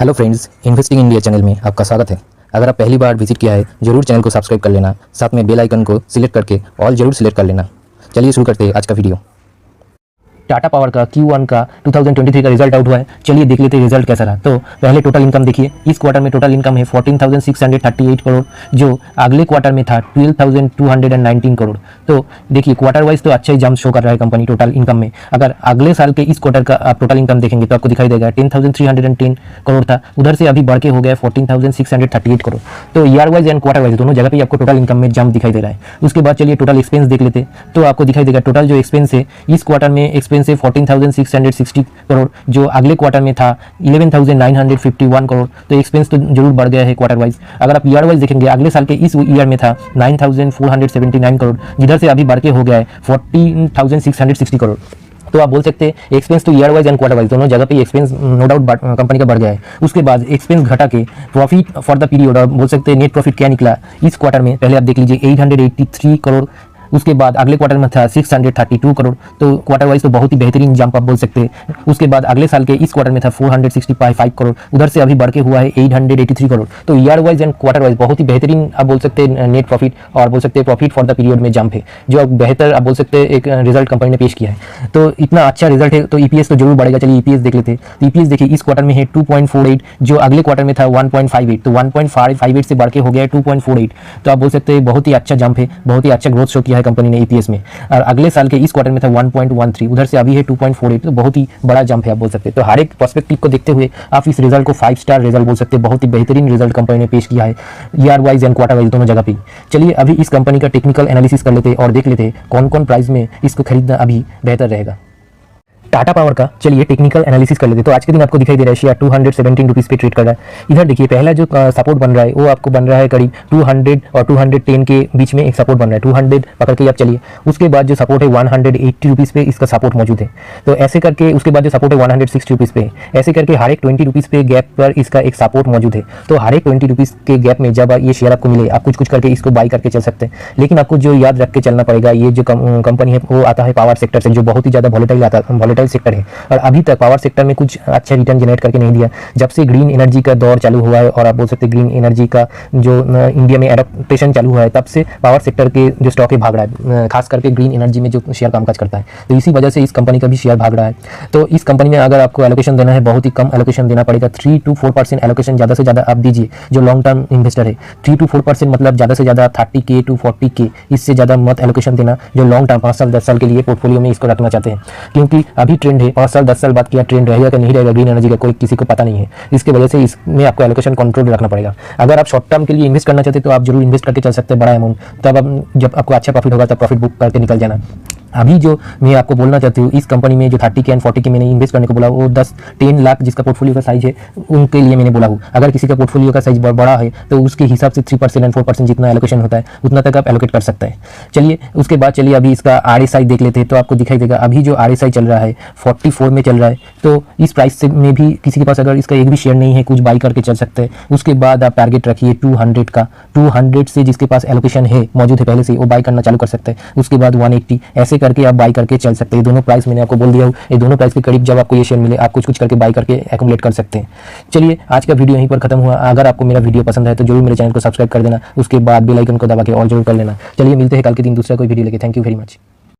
Hello friends, investing India channel में आपका स्वागत है। अगर आप पहली बार विजिट किया है जरूर चैनल को सब्सक्राइब कर लेना, साथ में बेल आइकन को सिलेक्ट करके ऑल जरूर सिलेक्ट कर लेना। चलिए शुरू करते हैं आज का वीडियो। टाटा पावर का Q1 का 2023 का रिजल्ट आउट हुआ है। चलिए देख लेते हैं रिजल्ट कैसा रहा। तो पहले टोटल इनकम देखिए, इस क्वार्टर में टोटल इनकम है 14,638 करोड़, जो अगले क्वार्टर में था 12,219 करोड़। तो देखिए क्वार्टर वाइज तो अच्छा ही जंप शो कर रहा है कंपनी टोटल इनकम में। अगर अगले साल के इस क्वार्टर का आप टोटल इनकम देखेंगे तो आपको दिखाई देगा 10,310 करोड़ था, उधर से अभी बढ़ के हो गया 14,638 करोड़। तो year wise and quarter wise दोनों जगह पे आपको टोटल इनकम में जंप दिखाई दे रहा है। उसके बाद चलिए टोटल एक्सपेंस देख लेते तो आपको दिखाई देगा टोटल जो एक्सपेंस है इस क्वार्टर में एक्सपेंस से 14,660 करोड़, जो अगले क्वार्टर में था 11,951 करोड़। तो एक्सपेंस तो जरूर बढ़ गया है क्वार्टर वाइज। अगर आप ईयर वाइज देखेंगे अगले साल के इस ईयर में था 9,479 करोड़, जिधर से अभी बढ़ के हो गया है 14,660 करोड़। तो आप बोल सकते हैं एक्सपेंस तो year wise and quarter wise दोनों जगह पे एक्सपेंस नो डाउट कंपनी का बढ़ गया है। उसके बाद एक्सपेंस घटा के प्रॉफिट फॉर द पीरियड, और बोल सकते हैं नेट प्रॉफिट क्या निकला इस क्वार्टर में, पहले आप देख लीजिए 883 करोड़। उसके बाद अगले क्वार्टर में था 632 करोड़। तो क्वार्टर वाइज तो बहुत ही बेहतरीन जंप आप बोल सकते हैं। उसके बाद अगले साल के इस क्वार्टर में था 465 करोड़, उधर से अभी बढ़ के हुआ है 883 करोड़। तो year wise and quarter wise बहुत ही बेहतरीन आप बोल सकते हैं नेट प्रॉफिट और बोल सकते हैं प्रॉफिट फॉर द पीरियड में जंप है, जो अब बेहतर आप बोल सकते हैं एक रिजल्ट कंपनी ने पेश किया है। तो इतना अच्छा रिजल्ट है तो ईपीएस तो जरूर बढ़ेगा। चलिए ईपीएस देख लेते हैं। तो ईपीएस देखिए इस क्वार्टर में है 2.48, जो अगले क्वार्टर में था 1.58, तो 1.58 से बढ़ के हो गया है 2.48। तो आप बोल सकते हैं बहुत ही अच्छा जंप है, बहुत ही अच्छा ग्रोथ शो किया है कंपनी ने ईपीएस में। और अगले साल के इस क्वार्टर में था 1.13, उधर से अभी है 2.48, तो बहुत ही बड़ा जंप है आप बोल सकते हैं। तो हर एक पर्सपेक्टिव को देखते हुए आप इस रिजल्ट को 5 स्टार रिजल्ट बोल सकते हैं। बहुत ही बेहतरीन रिजल्ट कंपनी ने पेश किया है year wise and quarter wise दोनों जगह पे। चलिए अभी इस कंपनी का टेक्निकल एनालिसिस कर लेते हैं और देख लेते हैं कौन कौन प्राइस में इसको खरीदना अभी बेहतर रहेगा। टाटा पावर का चलिए टेक्निकल एनालिसिस कर लेते। तो आज के दिन आपको दिखाई दे रहा है शेयर 217 रुपीज़ पे ट्रेड कर रहा है। इधर देखिए पहला जो सपोर्ट बन रहा है वो आपको बन रहा है करीब 200 और 210 के बीच में एक सपोर्ट बन रहा है। 200 पकड़ के आप चलिए। उसके बाद जो सपोर्ट है 180 रुपीज़ पे इसका सपोर्ट मौजूद है। तो ऐसे करके उसके बाद जो सपोर्ट है 160 रुपीज़ पे, ऐसे करके हर एक 20 रुपीज़ पे गैप पर इसका एक सपोर्ट मौजूद है। तो हर एक 20 रुपीज़ के गैप में जब ये शेयर आपको मिले आप कुछ करके इसको बाई करके चल सकते हैं। लेकिन आपको जो याद रख के चलना पड़ेगा, ये जो कंपनी है वो आता है पावर सेक्टर से, जो बहुत ही ज़्यादा वॉलेटाइल सेक्टर है और अभी तक पावर सेक्टर में कुछ अच्छा रिटर्न जनरेट करके नहीं दिया। जब से ग्रीन एनर्जी का दौर चालू हुआ है और आप बोल सकते हैं ग्रीन एनर्जी का जो इंडिया में एडप्टेशन चालू हुआ है, तब से पावर सेक्टर के जो स्टॉक है भाग रहा है, खास करके ग्रीन एनर्जी में जो शेयर कामकाज करता है। तो इसी वजह से इस कंपनी का भी शेयर भाग रहा है। तो इस कंपनी में अगर आपको एलोकेशन देना है बहुत ही कम एलोकेशन देना पड़ेगा। 3 to 4% एलोकेशन ज़्यादा से ज़्यादा आप दीजिए। जो लॉन्ग टर्म इन्वेस्टर है 3 to 4% मतलब ज़्यादा से ज़्यादा 30K to 40K, इससे ज़्यादा मत एलोकेशन देना। जो लॉन्ग टर्म 5 साल 10 साल के लिए पोर्टफोलियो में इसको रखना चाहते हैं, क्योंकि अभी ट्रेंड है 5 साल 10 साल बाद क्या ट्रेंड रहेगा कि नहीं रहेगा ग्रीन एनर्जी का कोई किसी को पता नहीं है। इसकी वजह से इसमें आपको एलोकेशन कंट्रोल रखना पड़ेगा। अगर आप शॉर्ट टर्म के लिए इन्वेस्ट करना चाहते हैं तो आप जरूर इन्वेस्ट करके चल सकते हैं बड़ा अमाउंट। तब अब जब आपको अच्छा प्रॉफिट होगा तब प्रॉफिट बुक करके निकल जाना। अभी जो मैं आपको बोलना चाहती हूँ इस कंपनी में जो 30K एंड 40K मैंने इन्वेस्ट करने को बोला, वो 10-10 लाख जिसका पोर्टफोलियो का साइज है उनके लिए मैंने बोला हूँ। अगर किसी का पोर्टफोलियो का साइज बड़ा है तो उसके हिसाब से 3% एंड 4% जितना एलोकेशन होता है उतना तक आप एलोकेट कर सकते हैं। चलिए उसके बाद चलिए अभी इसका RSI देख लेते हैं। तो आपको दिखाई देगा अभी जो RSI चल रहा है 44 में चल रहा है। तो इस प्राइस से में भी किसी के पास अगर इसका एक भी शेयर नहीं है कुछ बाई करके चल सकते हैं। उसके बाद आप टारगेट रखिए 200 का। 200 से जिसके पास एलोकेशन है मौजूद है पहले से, वो बाई करना चालू कर सकते हैं। उसके बाद 180, ऐसे करके आप बाई करके चल सकते हैं। दोनों प्राइस मैंने आपको बोल दिया हूँ, ये दोनों प्राइस के करीब जब आपको ये शेयर मिले आप कुछ करके बाई करके एक्युमुलेट कर सकते हैं। चलिए आज का वीडियो यहीं पर खत्म हुआ। अगर आपको मेरा वीडियो पसंद है तो जरूर मेरे चैनल को सब्सक्राइब कर देना। उसके बाद बेल आइकन को दबा के ऑल जरूर कर लेना। चलिए मिलते हैं कल के दिन दूसरा कोई वीडियो लेके। Thank you very much.